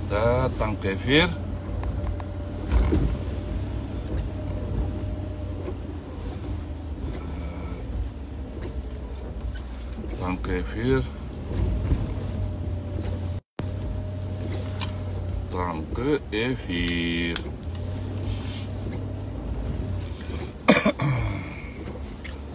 Да, таңғы эфир. Таңғы эфир. Таңғы эфир.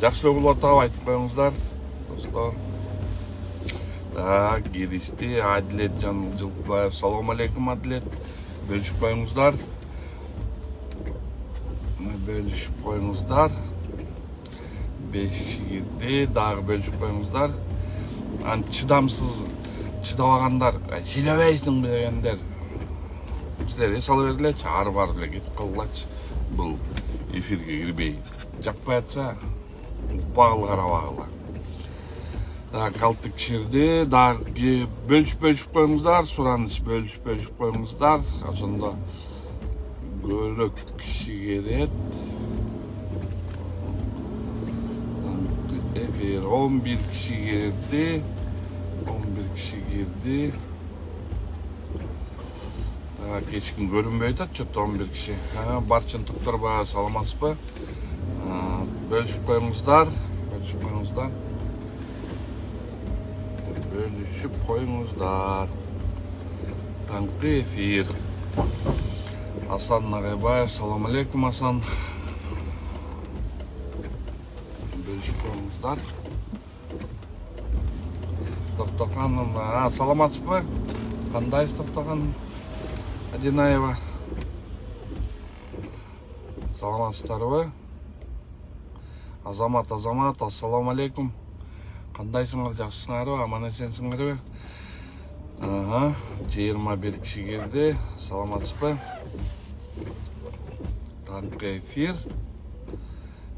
Жақсылы бұл атау айтып қойыңыздар, достар. Да, келісті Әділет Жылқыбаев. Салам алейкум, Әділет. Бөлішіп қойыңыздар. Бөлішіп қойыңыздар. 5 кişi girdi. Дағы бөлішіп қойыңыздар. Чыдамсыз чыдабағандар, силебейсің дегендер. Сілерге салы беріле, чағары бар біле, кетіп қалғылач. Бұл эфирге кірбей. Жақпай атса, ұппағыл қарабағыла. Қалты кішірді. Дағы бөлішіп қойыңыздар. Сұраныш бөлішіп қойыңыздар. Сонда көрік кіші керет. Эфир 11 kişi girdi. 11 kişi girdi. Keçkin görünmeydi çöpte 11 kişi. Barçın tuktur bayağı salaması mı? Bölüşüp koyunuzlar. Bölüşüp koyunuzlar. Tаңғы эфир. Hasan Nagaybayev. Salam aleykum Hasan. Koyumuzlar. Тоқтоқан, саламатсыз ба? Қандайсыз Тоқтоқан Адинаева? Саламатсыздар ба? Азамат, ассаламу алейкум. Қандайсыңдар, жақсысыңдар ба? Аман есенсіңдер ба? 21 кіші келді. Саламатсыз ба? Таңғы эфир.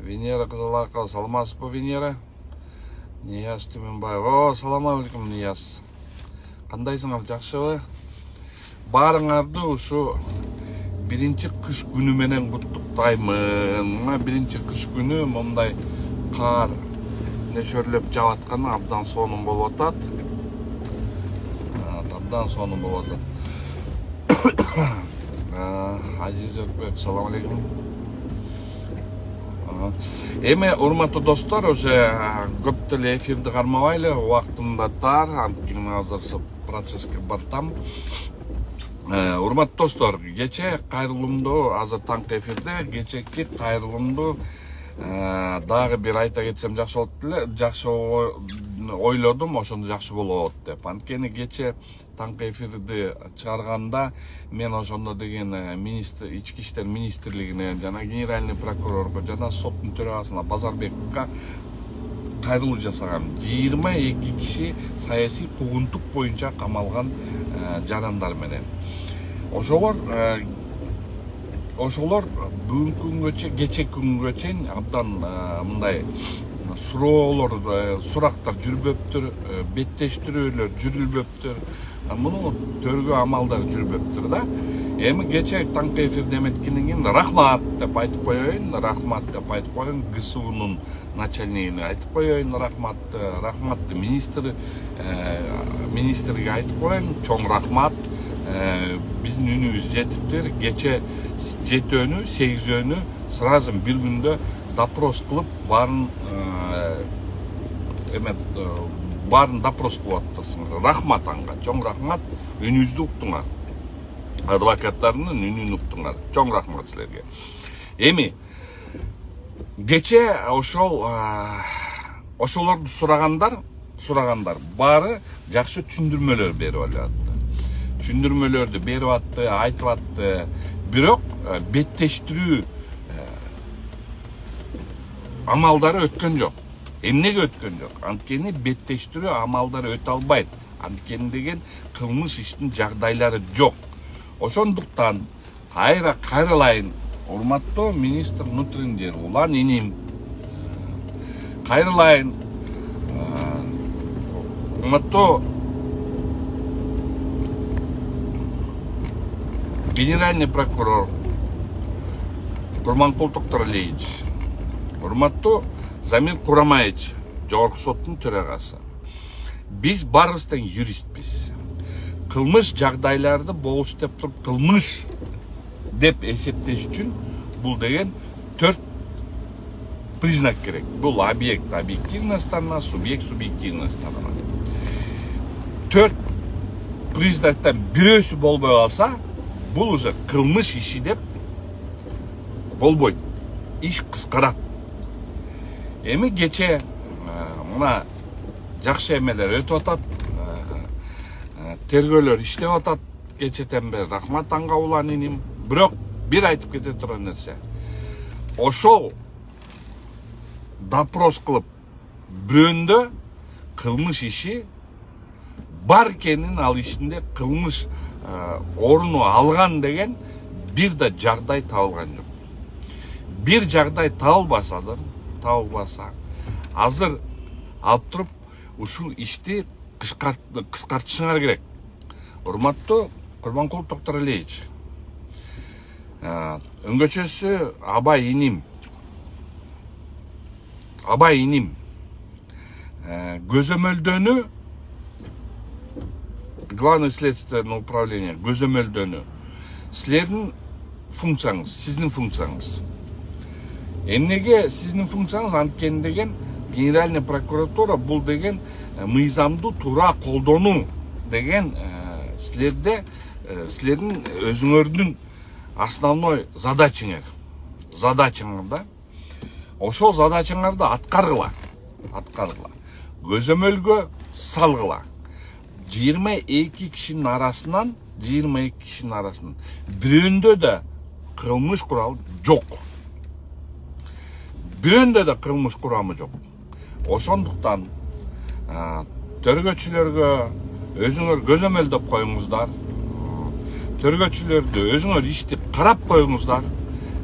Венера Қызылақа, саламатсыз ба, Венера? Нияз Түменбаев. Салам алейкум, Нияз. Қандайсыңар, жақсы ба? Барыңарды ұшы бірінші қыш күні менен құттықтаймын. Бірінші қыш күні мұндай қар нөшөрлеп жауатқаны абдан соным болып атат. Азиз Өркбек, салам алейкум. Эме, урматтуу достор, уже көп деле эфирди кармабайлы, убактымда тар, анткени азыр процесске бартам. Урматтуу достор, кече кайрылымдуу, азыр таңкы эфирде, кечеки кайрылымдуу дагы бир айта кетсем жакшы болот эле, жакшы ойлодум, ошондо жакшы болот деп. Анткени кече таңкы эфирди чыгарганда мен ошондо деген ички иштер министрлигине жана генеральный прокурорго жана соттун төрагасына Базарбековго кайрылуу жасагам. 22 киши саясий куугунтук боюнча камалган жарандар менен. Ошолор бүгүнкү күнгө кече күнгө чейин абдан мындай сурактар жүрбөптүр, беттештирүүлөр жүрүлбөптүр. Муну төргө амалдар жүрбөптүр да. Эми кече таңкы эфирде эметкенден кийин рахмат деп айтып коеюн, ГСУнун начальнигине айтып коеюн, рахматты министрге айтып коеюн, чоң рахмат. Биздин үнүбүз жетиптир. Кече 7-өнү, 8-өнү сразу бир күндө допрос кылып, барын допрос кылып аттырсыңар. Рахмат анга, чоң рахмат. Үнүбүздү уктуңар. Адвокаттардын үнүн уктуңар. Чоң рахмат силерге. Эми кече ошолорду сурагандар баары жакшы түшүндүрмөлөр берип алат. Түшүндүрмөлөрдү берип атты, айтып атты. Бирок беттештирүү амалдары өткөн жок. Эмнеге өткөн жок? Анткени беттештирүү амалдары өтө албайт. Анткени деген кылмыш иштин жагдайлары жок. Ошондуктан кайрылайын, урматтуу министр внутренних дел, улан иним. Кайрылайын, урматтуу генеральный прокурор Курманкул Токтуралиевич, урматтуу Замир Курамаевич, жогорку соттун төрагасы. Биз барыбыз тең юристпиз. кылмыш жагдайларды болуш деп туруп кылмыш деп эсептеш үчүн бул деген 4 признак керек. Бул объект объективная сторона, субъект субъективная сторона. 4 признактан бирөөсү болбой калса, бул уже кылмыш иши деп болбойт. Иш кыскарат. Эми кече мына жакшы эмелер өтүп атат. Тергөөлөр иштеп атат. Кечетен бери рахмат анга уланыным. Бирок бир айтып кете турган нерсе. Ошол допрос кылып бирөөндө кылмыш иши бар экенин, ал ишинде кылмыш орну алган деген бир да жагдай табылган жок. Бир жагдай табылбаса, азыр алып туруп ушул ишти кыскартышыңар керек. Урматтуу Курбанкулов Токторалиевич, өңгөчөсү Абай иним көзөмөлдөнү, Главное следственное управление көзөмөлдөнү силердин функцияңыз, сиздин функцияңыз. Эмнеге сиздин функцияңыз? Анткени деген Генеральная прокуратура бул деген мыйзамды туура колдонуу деген силердин өзүңөрдүн основной задачаңар да. Ошол задачаңарды аткаргыла. Көзөмөлгө салгыла. 22 кишинин арасынан бирөөндө да кылмыш куралы жок. Ошондуктан төргөчүлөргө өзүңөр көзөмөлдөп коюңуздар. Төргөчүлөрдү өзүңөр ишти карап коюңуздар.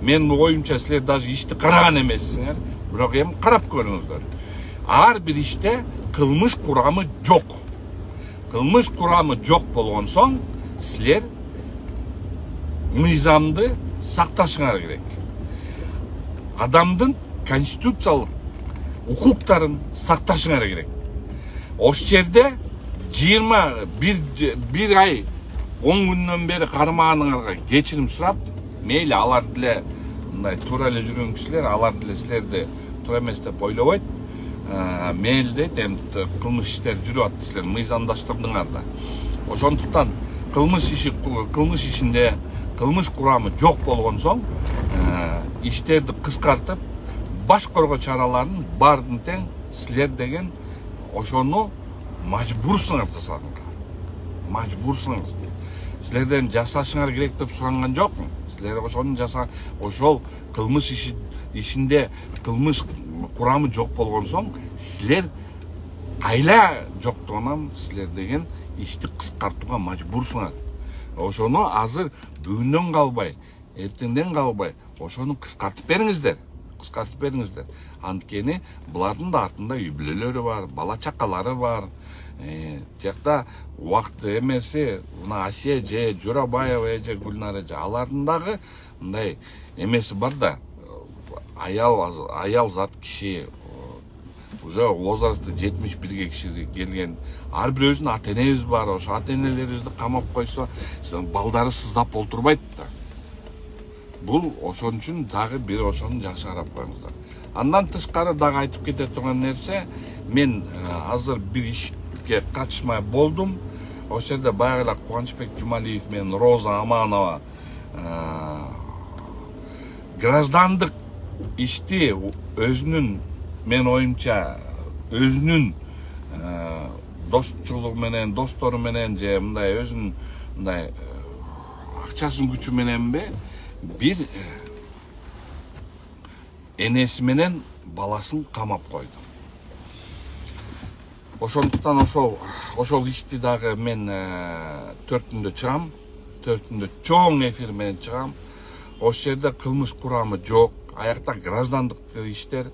Мен оюмча силер даже ишти караган эмессиңер, бирок эми карап көрүңүздөр. Ар бир иште кылмыш курамы жок. Кылмыш курамы жок болгон соң, силер мыйзамды сакташыңар керек. Адамдын конституциялык укуктарын сакташыңар керек. Ош жерде 21 ай 10 күндөн бери кармаганыңарга кечирим сурап, мейли алар деле мындай туура эле жүргөн кишилер, алар деле силерди туура эмес деп ойлобойт. Мейли дейт, эми кылмыш иштер жүрүп атты, силер мыйзамдаштырдыңар да. Ошондуктан кылмыш ишинде кылмыш курамы жок болгон соң, иштерди кыскартып, баш коргоо чараларын бардын тең силер деген ошону мажбурсуңар жасаганга. Силерден жасашыңар керек деп суранган жокмун. Силер ошону ошол кылмыш ишинде кылмыш курамы жок болгон соң, силер айла жоктугунан силер деген ишти кыскартууга мажбурсуңар. Ошону азыр бүгүндөн калбай, эртеңден калбай, ошону кыскартып бериңиздер. Анткени булардын да артында үй бүлөлөрү бар, бала чакалары бар. Жакта убакыт эмеси, мына Асия же Журабаева же Гүлнара же алардын дагы мындай эмеси бар да. Аял зат киши уже возрасты 71-ге киши келген. Ар бирөөбүздүн ата-энебиз бар, ошо ата-энелерибизди камап койсо, балдары сыздап олтурбайт да. Бул ошон үчүн дагы бир ошону жакшы карап коюңуздар. Андан тышкары дагы айтып кете турган нерсе, мен азыр бир ишке катышмай болдум. Ошол жерде баягы эле Кубанычбек Жумалиев менен Роза Аманова граждандык ишти өзүнүн, мен оюмча, өзүнүн достчулугу менен, достору менен же мындай өзүнүн мындай акчасын күчү мененби бир энеси менен баласын камап койду. Ошондуктан ошол ишти дагы мен 4-түндө чыгам, 4-түндө чоң эфир менен чыгам. Ошол жерде кылмыш курамы жок, аякта граждандык иштер,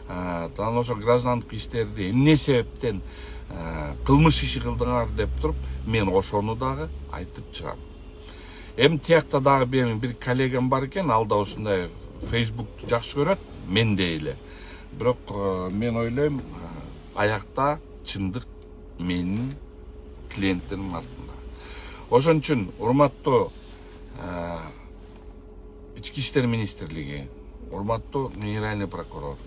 ошо граждандык иштерди эмне себептен кылмыш иши кылдыңар деп туруп, мен ошону дагы айтып чыгам. Эми тиякта дагы менин бир коллегам бар экен, ал да ушундай Facebook'tu жакшы көрөт, мендей эле. Бирок мен ойлойм, аякта чындык менин клиенттеримдин артында. Ошон үчүн урматтуу Ички иштер министрлиги, урматтуу генеральный прокурор,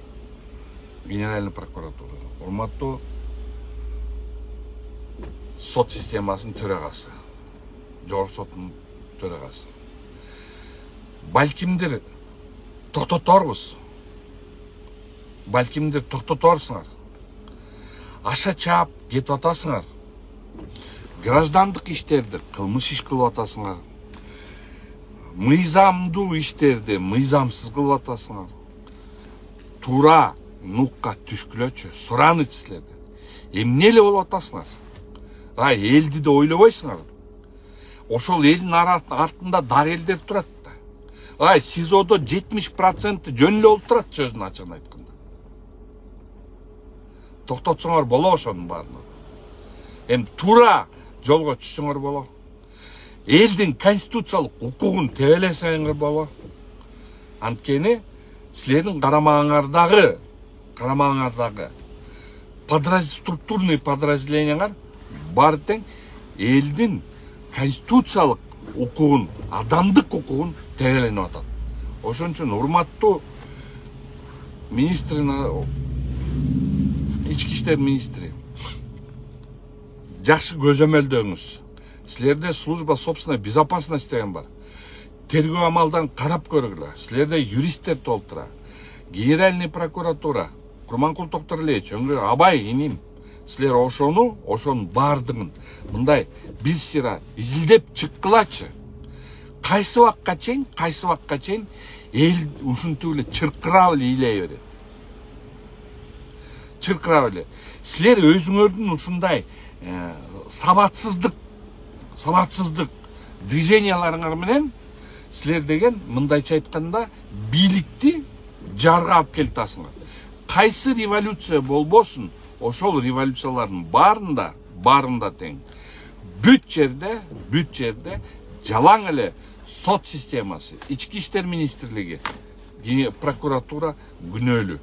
генеральный прокуратура, урматтуу сот системасынын төрагасы, жогорку соттун төрагасы. Балкимдир токтоторбуз. Балкимдир токтоторсуңар. Аша чаап кетип атасыңар. Граждандык иштерди кылмыш иш кылып атасыңар. Мыйзамдуу иштерди мыйзамсыз кылып атасыңар. Туура нукка түшкүлөчү, сураныч силерде. Эмне эле болуп атасыңар? Элди да ойлобойсуңар. Ошол элдин артында дагы элдер турат да. СИЗОдо 70% жөн эле болуп турат, сөзүн ачыгын айтканда. Токтотсоңор боло ошонун баарын. Эми туура жолго түшсөңөр боло. Элдин конституциялык укугун тебелесеңер боло. Анткени силердин карамагыңардагы структурный подразделенияңар баары тең элдин конституциялык укугун, адамдык укугун тебеленип атат. Ошон үчүн урматтуу ички иштер министри, жакшы көзөмөлдөңүз. Силерде служба собственной безопасности деген бар. Тергөө амалдан карап көргүлө. Силерде юристтер толтура. Генеральный прокуратура, Курманкул Токторлевич, абай иним. Силер ошонун баардыгын мындай бир сыйра изилдеп чыккылачы. Кайсы вакытка чейин эл ушинтип эле чыркырап эле ыйлай берет. Чыркырап эле. Силер өзүңөрдүн ушундай сабатсыздык движенияларыңар менен силер деген мындайча айтканда бийликти жарга алып келатасыңар. Кайсы революция болбосун, ошол революциялардын баарында тең. Бүт жерде жалаң эле сот системасы, ички иштер министрлиги, прокуратура күнөөлүү.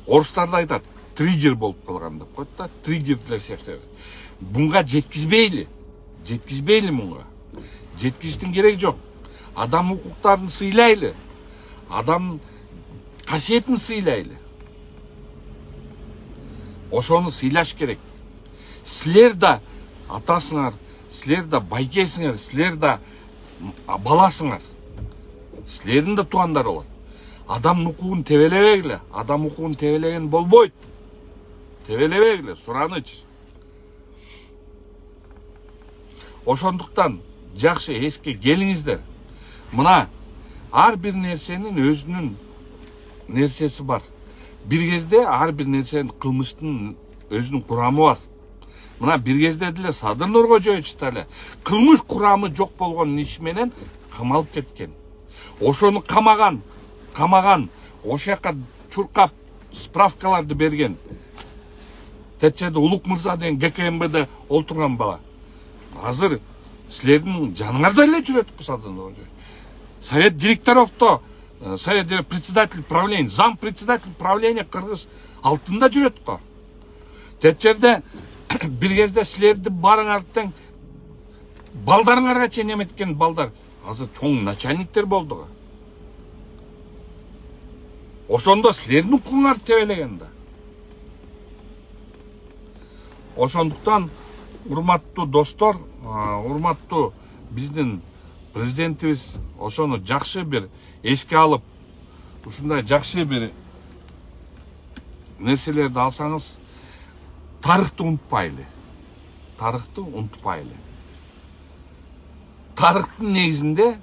Орустарда айтат, триггер болуп калган деп коет да, триггерлер сыяктуу. Bunga жеткизбейли мунга. Жеткиштин кереги жок. Адам укуктарын сыйлайлы. Адам касиетин сыйлайлы. Ошону сыйлаш керек. Силер да атасыңар, силер да байкесиңер, силер да баласыңар. Силердин да туугандары болот. Адам укугун тебелебегиле. Адам укугун тебелеген болбойт. Тебелебегиле, сураныч. Ошондуктан жакшы эске келиңиздер. Мына ар бир нерсенин өзүнүн нерсеси бар. Бир кезде ар бир нерсенин кылмыштын өзүнүн курамы бар. Мына бир кезде деле Садыр Нуркожоевич деле кылмыш курамы жок болгон иш менен камалып кеткен. Ошону камаган, ошол жака чуркап справкаларды берген. Течеде Улук мырза деген ГКМБде олтурган бала. Азыр силердин жаныңарда эле жүрөт Садыр Нуркожоевич. Совет директоровто, председатель правления, зам председатель правления кыргыз алтында жүрөт го. Течерде бир кезде силерди барыңар тең балдарыңарга чейин эметкен балдар азыр чоң начальниктер болду го. Ошондо силердин укугуңар тебелеген да. Ошондуктан урматтуу достор, урматтуу биздин президентибиз ошону жакшы бир эске алып, ушундай жакшы бир нерселерди алсаңыз, тарыхты унутпайлы. Тарыхтын негизинде,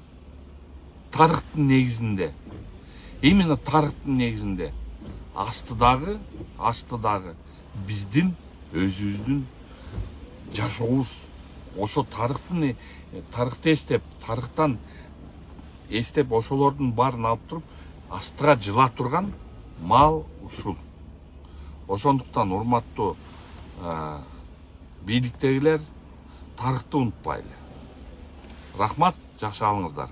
именно тарыхтын негизинде астыдагы биздин өзүбүздүн жашообуз. Ошо тарыхты эстеп, тарыхтан эстеп ошолордун баарын алып туруп, астыга жыла турган мал ушул. Ошондуктан урматтуу бийликтегилер тарыхты унутпайлы. Рахмат, жакшы алыңыздар.